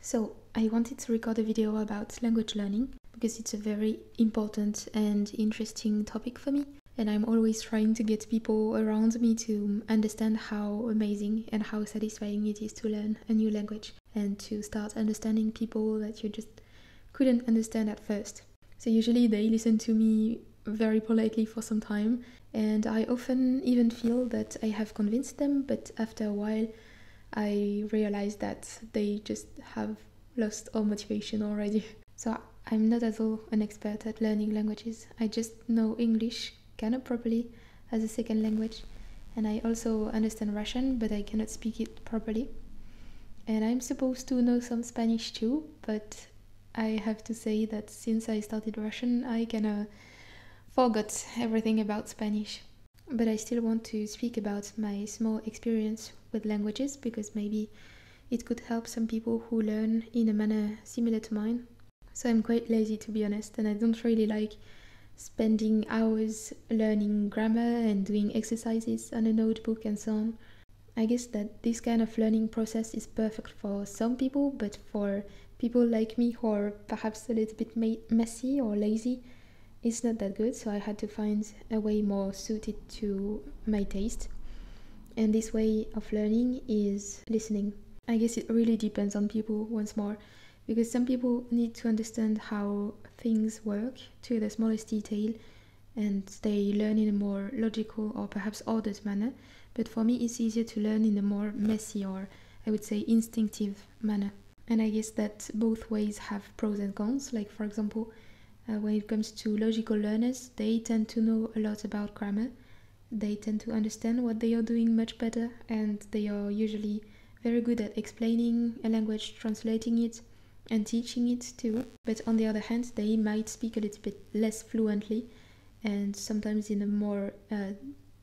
So I wanted to record a video about language learning because it's a very important and interesting topic for me. And I'm always trying to get people around me to understand how amazing and how satisfying it is to learn a new language and to start understanding people that you just couldn't understand at first. So usually they listen to me very politely for some time, and I often even feel that I have convinced them, but after a while I realize that they just have lost all motivation already. So I'm not at all an expert at learning languages. I just know English kind of properly as a second language, and I also understand Russian, but I cannot speak it properly. And I'm supposed to know some Spanish too, but I have to say that since I started Russian, I kinda forgot everything about Spanish. But I still want to speak about my small experience with languages because maybe it could help some people who learn in a manner similar to mine. So I'm quite lazy, to be honest, and I don't really like spending hours learning grammar and doing exercises on a notebook and so on. I guess that this kind of learning process is perfect for some people, but for people like me who are perhaps a little bit messy or lazy, it's not that good. So I had to find a way more suited to my taste. And this way of learning is listening. I guess it really depends on people once more, because some people need to understand how things work to the smallest detail and they learn in a more logical or perhaps ordered manner. But for me, it's easier to learn in a more messy or I would say instinctive manner. And I guess that both ways have pros and cons. Like for example, when it comes to logical learners, they tend to know a lot about grammar. They tend to understand what they are doing much better, and they are usually very good at explaining a language, translating it, and teaching it too. But on the other hand, they might speak a little bit less fluently and sometimes in a more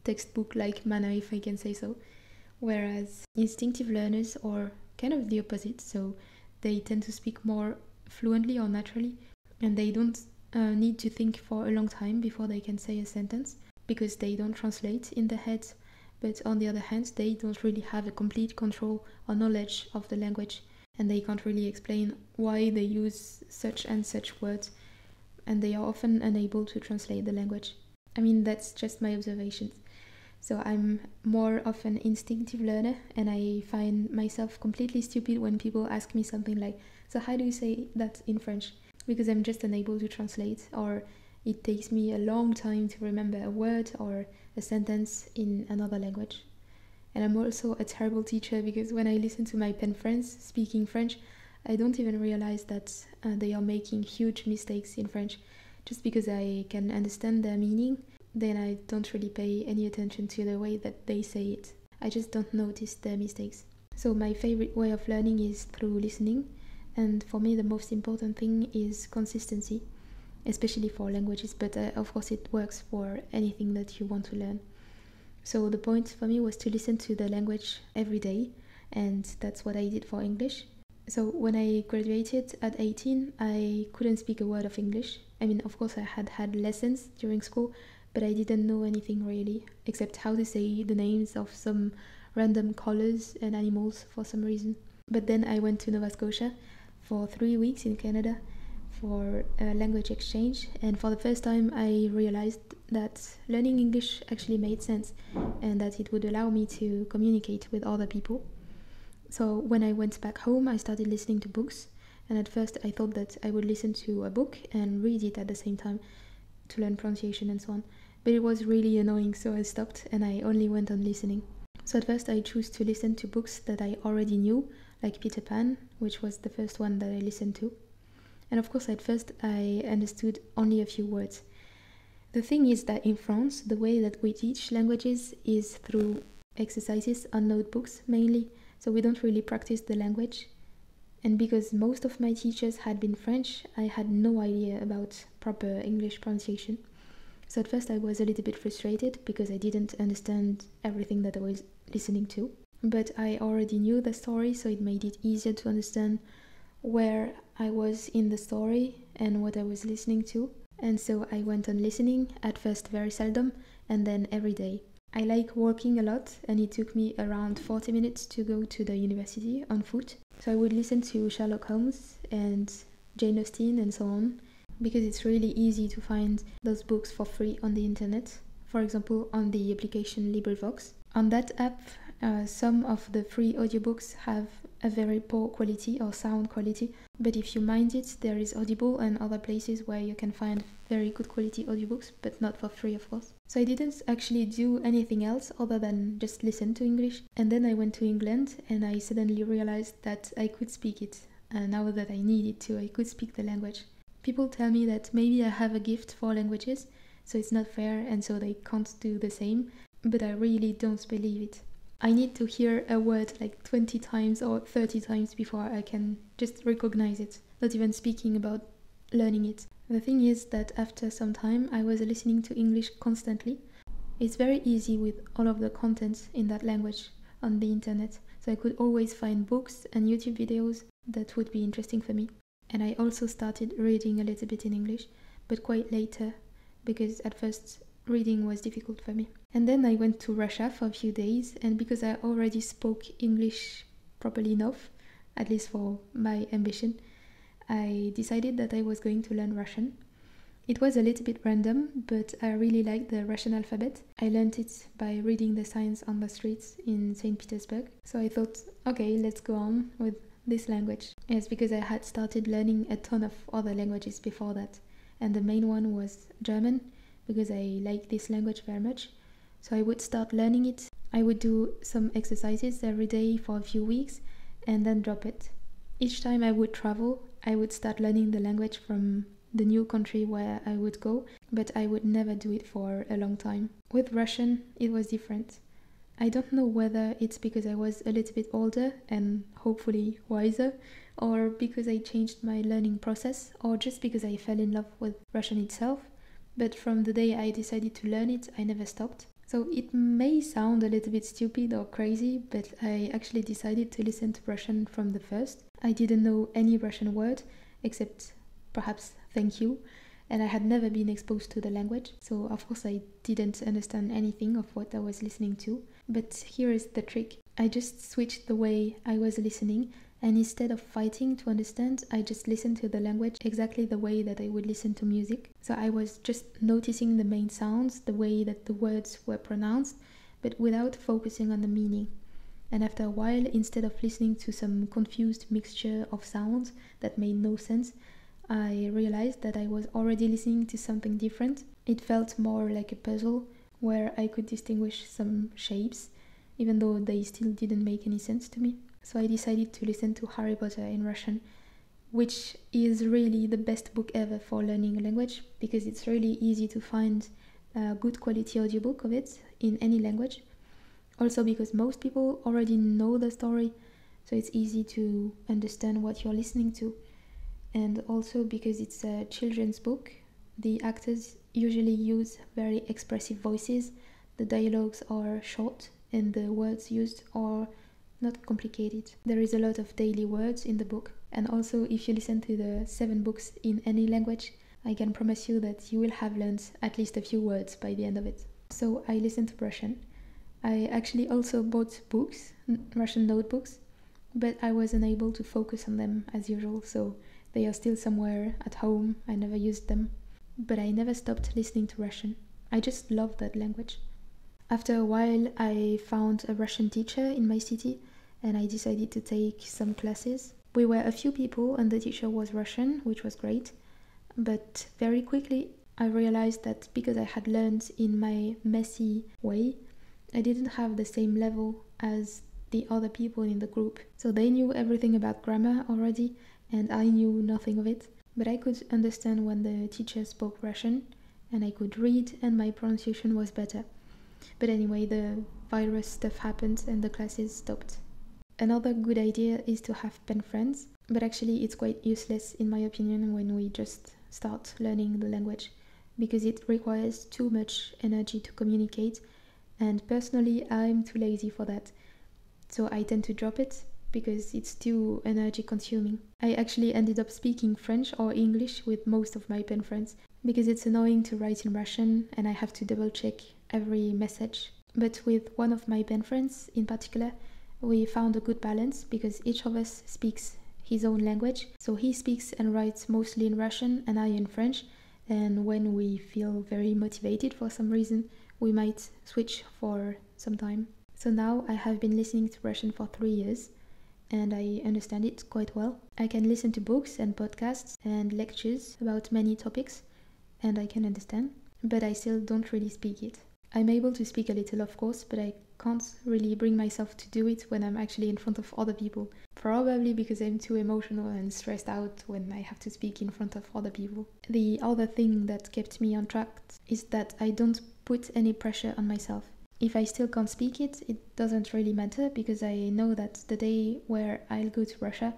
textbook-like manner, if I can say so. Whereas instinctive learners are kind of the opposite, so they tend to speak more fluently or naturally, and they don't need to think for a long time before they can say a sentence because they don't translate in their heads. But on the other hand, they don't really have a complete control or knowledge of the language, and they can't really explain why they use such and such words, and they are often unable to translate the language. I mean, that's just my observations. So I'm more of an instinctive learner, and I find myself completely stupid when people ask me something like, so how do you say that in French? Because I'm just unable to translate, or it takes me a long time to remember a word or a sentence in another language. And I'm also a terrible teacher because when I listen to my pen friends speaking French, I don't even realize that they are making huge mistakes in French. Just because I can understand their meaning, then I don't really pay any attention to the way that they say it. I just don't notice their mistakes. So my favorite way of learning is through listening, and for me the most important thing is consistency, especially for languages, but of course it works for anything that you want to learn. So the point for me was to listen to the language every day, and that's what I did for English. So when I graduated at 18, I couldn't speak a word of English. I mean, of course I had lessons during school, but I didn't know anything really, except how to say the names of some random colors and animals for some reason. But then I went to Nova Scotia for 3 weeks in Canada for a language exchange, and for the first time I realized that learning English actually made sense and that it would allow me to communicate with other people. So when I went back home, I started listening to books, and at first I thought that I would listen to a book and read it at the same time to learn pronunciation and so on, but it was really annoying, so I stopped and I only went on listening. So at first I chose to listen to books that I already knew, like Peter Pan, which was the first one that I listened to. And of course at first I understood only a few words. The thing is that in France, the way that we teach languages is through exercises on notebooks mainly, so we don't really practice the language. And because most of my teachers had been French, I had no idea about proper English pronunciation. So at first I was a little bit frustrated because I didn't understand everything that I was listening to. But I already knew the story, so it made it easier to understand where I was in the story and what I was listening to. And so I went on listening, at first very seldom, and then every day. I like walking a lot, and it took me around 40 minutes to go to the university on foot. So I would listen to Sherlock Holmes and Jane Austen and so on, because it's really easy to find those books for free on the internet. For example, on the application LibriVox. On that app, some of the free audiobooks have a very poor quality or sound quality, but if you mind it, there is Audible and other places where you can find very good quality audiobooks, but not for free, of course. So I didn't actually do anything else other than just listen to English. And then I went to England and I suddenly realized that I could speak it. And now that I needed to, I could speak the language. People tell me that maybe I have a gift for languages, so it's not fair and so they can't do the same, but I really don't believe it. I need to hear a word like 20 times or 30 times before I can just recognize it, not even speaking about learning it. The thing is that after some time I was listening to English constantly. It's very easy with all of the content in that language on the internet, so I could always find books and YouTube videos that would be interesting for me. And I also started reading a little bit in English, but quite later, because at first reading was difficult for me. And then I went to Russia for a few days, and because I already spoke English properly enough, at least for my ambition, I decided that I was going to learn Russian. It was a little bit random, but I really liked the Russian alphabet. I learned it by reading the signs on the streets in St. Petersburg. So I thought, okay, let's go on with this language. Yes, because I had started learning a ton of other languages before that. And the main one was German, because I like this language very much. So I would start learning it. I would do some exercises every day for a few weeks and then drop it. Each time I would travel, I would start learning the language from the new country where I would go, but I would never do it for a long time. With Russian, it was different. I don't know whether it's because I was a little bit older and hopefully wiser, or because I changed my learning process, or just because I fell in love with Russian itself, but from the day I decided to learn it, I never stopped. So it may sound a little bit stupid or crazy, but I actually decided to listen to Russian from the first. I didn't know any Russian word, except perhaps thank you, and I had never been exposed to the language, so of course I didn't understand anything of what I was listening to. But here is the trick. I just switched the way I was listening, and instead of fighting to understand, I just listened to the language exactly the way that I would listen to music. So I was just noticing the main sounds, the way that the words were pronounced, but without focusing on the meaning. And after a while, instead of listening to some confused mixture of sounds that made no sense, I realized that I was already listening to something different. It felt more like a puzzle where I could distinguish some shapes, even though they still didn't make any sense to me. So I decided to listen to Harry Potter in Russian, which is really the best book ever for learning a language, because it's really easy to find a good quality audiobook of it in any language. Also because most people already know the story, so it's easy to understand what you're listening to. And also because it's a children's book, the actors usually use very expressive voices, the dialogues are short, and the words used are not complicated. There is a lot of daily words in the book, and also if you listen to the 7 books in any language, I can promise you that you will have learned at least a few words by the end of it. So I listened to Russian. I actually also bought books, Russian notebooks, but I wasn't able to focus on them as usual, so they are still somewhere at home. I never used them. But I never stopped listening to Russian. I just loved that language. After a while, I found a Russian teacher in my city, and I decided to take some classes. We were a few people, and the teacher was Russian, which was great. But very quickly, I realized that because I had learned in my messy way, I didn't have the same level as the other people in the group. So they knew everything about grammar already, and I knew nothing of it. But I could understand when the teacher spoke Russian, and I could read, and my pronunciation was better. But anyway, the virus stuff happened and the classes stopped. Another good idea is to have pen friends, but actually it's quite useless in my opinion when we just start learning the language, because it requires too much energy to communicate, and personally I'm too lazy for that. So I tend to drop it because it's too energy consuming. I actually ended up speaking French or English with most of my pen friends, because it's annoying to write in Russian and I have to double check every message. But with one of my pen friends in particular, we found a good balance because each of us speaks his own language. So he speaks and writes mostly in Russian and I in French. And when we feel very motivated for some reason, we might switch for some time. So now I have been listening to Russian for 3 years and I understand it quite well. I can listen to books and podcasts and lectures about many topics and I can understand, but I still don't really speak it. I'm able to speak a little, of course, but I can't really bring myself to do it when I'm actually in front of other people. Probably because I'm too emotional and stressed out when I have to speak in front of other people. The other thing that kept me on track is that I don't put any pressure on myself. If I still can't speak it, it doesn't really matter because I know that the day where I'll go to Russia,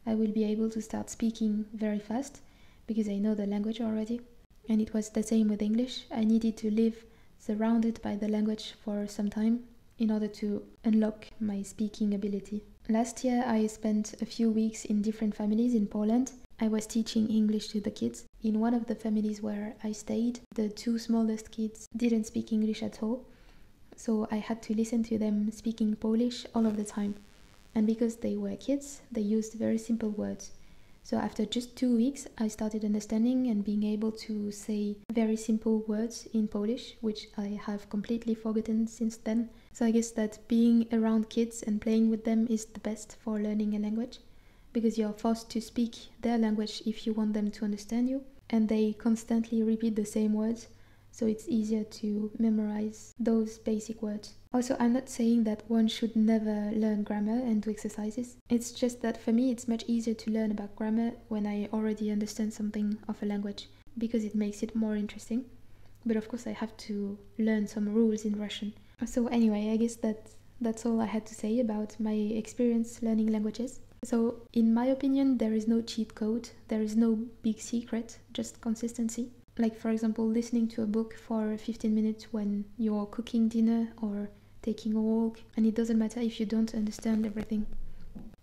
I will be able to start speaking very fast because I know the language already. And it was the same with English. I needed to live surrounded by the language for some time in order to unlock my speaking ability. Last year I spent a few weeks in different families in Poland. I was teaching English to the kids. In one of the families where I stayed, the 2 smallest kids didn't speak English at all, so I had to listen to them speaking Polish all of the time. And because they were kids, they used very simple words. So after just 2 weeks, I started understanding and being able to say very simple words in Polish, which I have completely forgotten since then. So I guess that being around kids and playing with them is the best for learning a language, because you're forced to speak their language if you want them to understand you, and they constantly repeat the same words, so it's easier to memorize those basic words. Also, I'm not saying that one should never learn grammar and do exercises. It's just that for me it's much easier to learn about grammar when I already understand something of a language, because it makes it more interesting. But of course I have to learn some rules in Russian. So anyway, I guess that's all I had to say about my experience learning languages. So in my opinion, there is no cheat code, there is no big secret, just consistency. Like for example, listening to a book for 15 minutes when you're cooking dinner or taking a walk, and it doesn't matter if you don't understand everything.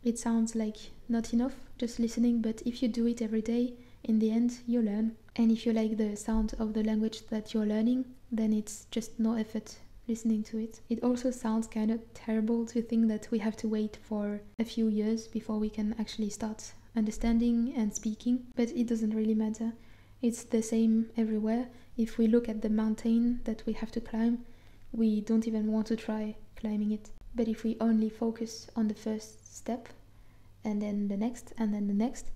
It sounds like not enough, just listening, but if you do it every day, in the end, you learn. And if you like the sound of the language that you're learning, then it's just no effort listening to it. It also sounds kind of terrible to think that we have to wait for a few years before we can actually start understanding and speaking, but it doesn't really matter. It's the same everywhere. If we look at the mountain that we have to climb, we don't even want to try climbing it. But if we only focus on the first step, and then the next, and then the next,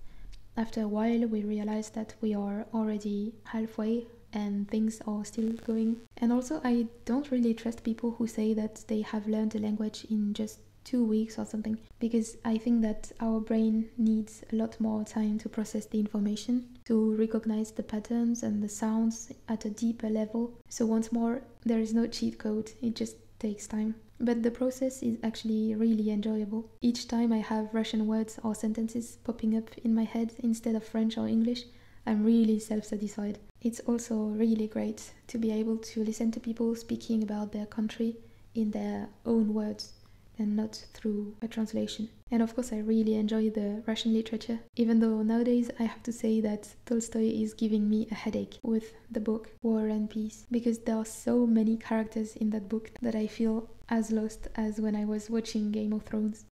after a while we realize that we are already halfway and things are still going. And also, I don't really trust people who say that they have learned a language in just 2 weeks or something, because I think that our brain needs a lot more time to process the information, to recognize the patterns and the sounds at a deeper level. So once more, there is no cheat code, it just takes time. But the process is actually really enjoyable. Each time I have Russian words or sentences popping up in my head instead of French or English, I'm really self-satisfied. It's also really great to be able to listen to people speaking about their country in their own words and not through a translation. And of course I really enjoy the Russian literature, even though nowadays I have to say that Tolstoy is giving me a headache with the book War and Peace, because there are so many characters in that book that I feel as lost as when I was watching Game of Thrones.